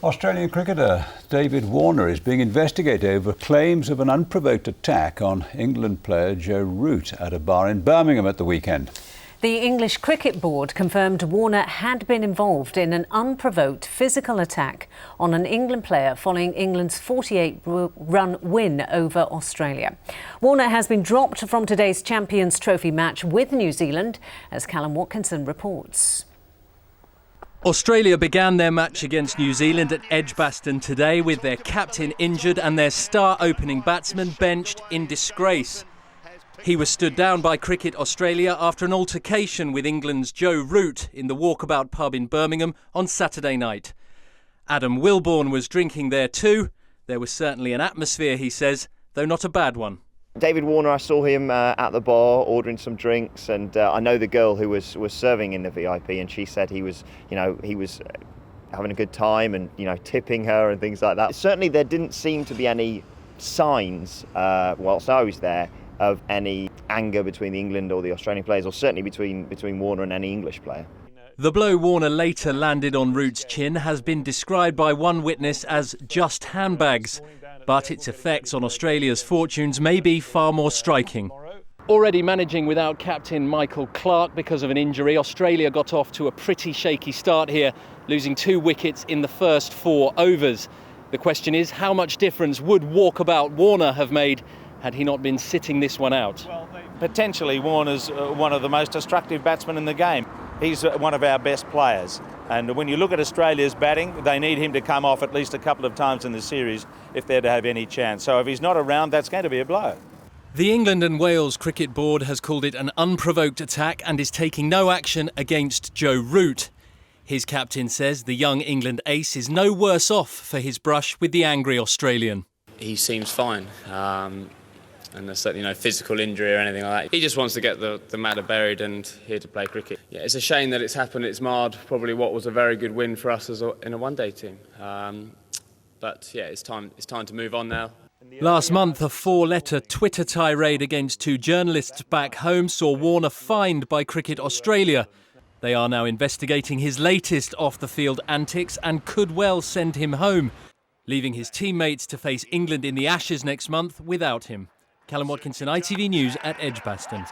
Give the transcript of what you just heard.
Australian cricketer David Warner is being investigated over claims of an unprovoked attack on England player Joe Root at a bar in Birmingham at the weekend. The English Cricket Board confirmed Warner had been involved in an unprovoked physical attack on an England player following England's 48-run win over Australia. Warner has been dropped from today's Champions Trophy match with New Zealand, as Callum Watkinson reports. Australia began their match against New Zealand at Edgbaston today with their captain injured and their star opening batsman benched in disgrace. He was stood down by Cricket Australia after an altercation with England's Joe Root in the Walkabout pub in Birmingham on Saturday night. Adam Wilborn was drinking there too. There was certainly an atmosphere, he says, though not a bad one. David Warner, I saw him at the bar ordering some drinks, and I know the girl who was serving in the VIP, and she said he was having a good time and tipping her and things like that. Certainly there didn't seem to be any signs whilst I was there of any anger between the England or the Australian players, or certainly between Warner and any English player. The blow Warner later landed on Root's chin has been described by one witness as just handbags, but its effects on Australia's fortunes may be far more striking. Already managing without captain Michael Clarke because of an injury, Australia got off to a pretty shaky start here, losing 2 wickets in the first 4 overs. The question is, how much difference would Walkabout Warner have made had he not been sitting this one out? Potentially Warner's one of the most destructive batsmen in the game. He's one of our best players, and when you look at Australia's batting, they need him to come off at least a couple of times in the series if they're to have any chance. So if he's not around, that's going to be a blow. The England and Wales Cricket Board has called it an unprovoked attack and is taking no action against Joe Root. His captain says the young England ace is no worse off for his brush with the angry Australian. He seems fine. And there's certainly no physical injury or anything like that. He just wants to get the matter buried and here to play cricket. Yeah, it's a shame that it's happened. It's marred probably what was a very good win for us in a one-day team. But yeah, it's time to move on now. Last month, a 4-letter Twitter tirade against 2 journalists back home saw Warner fined by Cricket Australia. They are now investigating his latest off-the-field antics and could well send him home, leaving his teammates to face England in the Ashes next month without him. Callum Watkinson, ITV News at Edgbaston.